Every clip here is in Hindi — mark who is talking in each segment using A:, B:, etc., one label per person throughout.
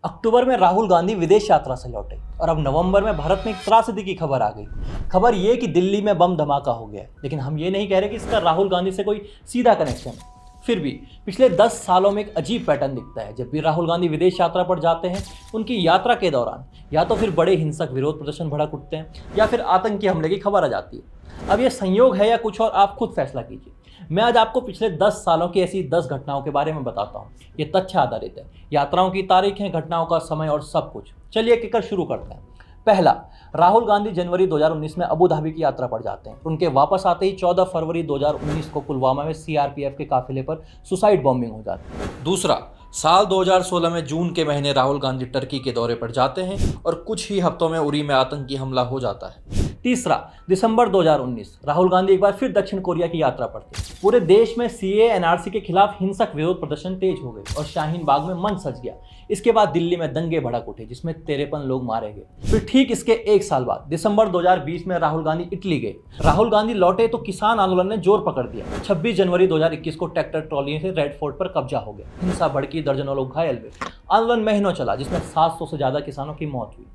A: अक्टूबर में राहुल गांधी विदेश यात्रा से लौटे और अब नवंबर में भारत में एक त्रासदी की खबर आ गई। खबर ये कि दिल्ली में बम धमाका हो गया है, लेकिन हम ये नहीं कह रहे कि इसका राहुल गांधी से कोई सीधा कनेक्शन है। फिर भी पिछले 10 सालों में एक अजीब पैटर्न दिखता है। जब भी राहुल गांधी विदेश यात्रा पर जाते हैं, उनकी यात्रा के दौरान या तो फिर बड़े हिंसक विरोध प्रदर्शन भड़क उठते हैं या फिर आतंकी हमले की खबर आ जाती है। अब ये संयोग है या कुछ और, आप खुद फैसला कीजिए। मैं आज आपको पिछले 10 सालों की ऐसी 10 घटनाओं के बारे में बताता हूँ। ये तथ्य आधारित है, यात्राओं की तारीखें, घटनाओं का समय और सब कुछ। चलिए एक एक शुरू करते हैं। पहला, राहुल गांधी जनवरी 2019 में अबू धाबी की यात्रा पर जाते हैं। उनके वापस आते ही 14 फरवरी 2019 को पुलवामा में सीआरपीएफ के काफिले पर सुसाइड बॉम्बिंग हो जाती है। दूसरा, साल 2016 में जून के महीने राहुल गांधी टर्की के दौरे पर जाते हैं और कुछ ही हफ्तों में उरी में आतंकी हमला हो जाता है। तीसरा, दिसंबर 2019, राहुल गांधी एक बार फिर दक्षिण कोरिया की यात्रा पर थे। पूरे देश में सीए एनआरसी के खिलाफ हिंसक विरोध प्रदर्शन तेज हो गए और शाहीन बाग में मंच सज गया। इसके बाद दिल्ली में दंगे भड़क उठे, जिसमें 53 लोग मारे गए। फिर ठीक इसके एक साल बाद दिसंबर 2020 में राहुल गांधी इटली गए। राहुल गांधी लौटे तो किसान आंदोलन ने जोर पकड़ दिया। 26 जनवरी 2021 को ट्रैक्टर ट्रॉली से रेड फोर्ट पर कब्जा हो गया। हिंसा भड़की, दर्जनों लोग घायल हुए। आंदोलन महीनों चला, जिसमें 700 से ज्यादा किसानों की मौत हुई।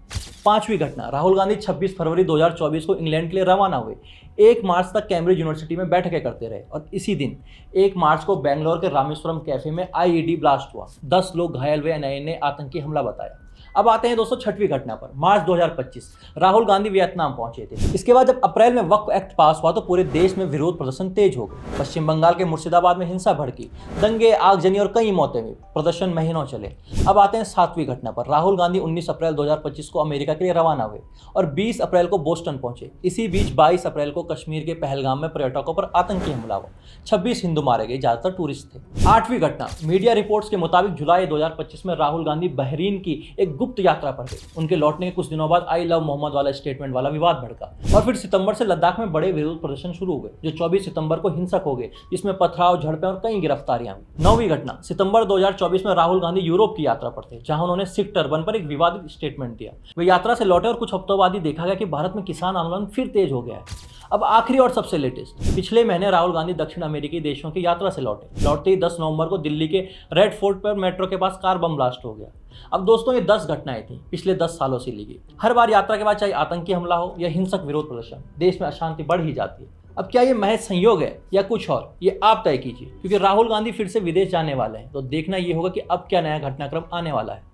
A: पांचवी घटना, राहुल गांधी 26 फरवरी 2024 को इंग्लैंड के लिए रवाना हुए। 1 मार्च तक कैम्ब्रिज यूनिवर्सिटी में बैठकें करते रहे और इसी दिन 1 मार्च को बेंगलोर के रामेश्वरम कैफे में आईईडी ब्लास्ट हुआ। 10 लोग घायल हुए। एनआईए ने आतंकी हमला बताया। अब आते हैं दोस्तों छठवीं घटना पर। मार्च 2025, राहुल गांधी वियतनाम पहुंचे थे। इसके बाद जब अप्रैल में वक्फ एक्ट पास हुआ तो पूरे देश में विरोध प्रदर्शन तेज हो गए। पश्चिम बंगाल के मुर्शिदाबाद में हिंसा भड़की, दंगे, आगजनी और कई मौतें हुई। प्रदर्शन महीनों चले। अब आते हैं 7वीं घटना पर। राहुल गांधी 19 अप्रैल 2025 को अमेरिका के लिए रवाना हुए और 20 अप्रैल को बोस्टन पहुंचे। इसी बीच 22 अप्रैल को कश्मीर के पहलगाम में पर्यटकों पर आतंकी हमला हुआ। 26 हिंदू मारे गए, ज्यादातर टूरिस्ट थे। 8वीं घटना, मीडिया रिपोर्ट्स के मुताबिक जुलाई 2025 में राहुल गांधी बहरीन की एक गुप्त यात्रा पर गए। उनके लौटने के कुछ दिनों बाद आई लव मोहम्मद वाला स्टेटमेंट वाला विवाद भड़का और फिर सितंबर से लद्दाख में बड़े विरोध प्रदर्शन शुरू हो गए, जो 24 सितंबर को हिंसक हो गए, जिसमें पथराव, झड़पें और कई गिरफ्तारियां हुई। 9वीं घटना, सितंबर 2024 में राहुल गांधी यूरोप की यात्रा पर थे, जहां उन्होंने सिख टर्बन पर एक विवादित स्टेटमेंट दिया। वे यात्रा से लौटे और कुछ हफ्तों बाद ही देखा गया कि भारत में किसान आंदोलन फिर तेज हो गया है। अब आखिरी और सबसे लेटेस्ट, पिछले महीने राहुल गांधी दक्षिण अमेरिकी देशों की यात्रा से लौटते ही 10 नवंबर को दिल्ली के रेड फोर्ट पर मेट्रो के पास कार बम ब्लास्ट हो गया। अब दोस्तों ये 10 घटनाएं थी पिछले 10 सालों से ली गई। हर बार यात्रा के बाद चाहे आतंकी हमला हो या हिंसक विरोध प्रदर्शन, देश में अशांति बढ़ ही जाती है। अब क्या ये महज संयोग है या कुछ और, ये आप तय कीजिए, क्योंकि राहुल गांधी फिर से विदेश जाने वाले हैं। तो देखना ये होगा कि अब क्या नया घटनाक्रम आने वाला है।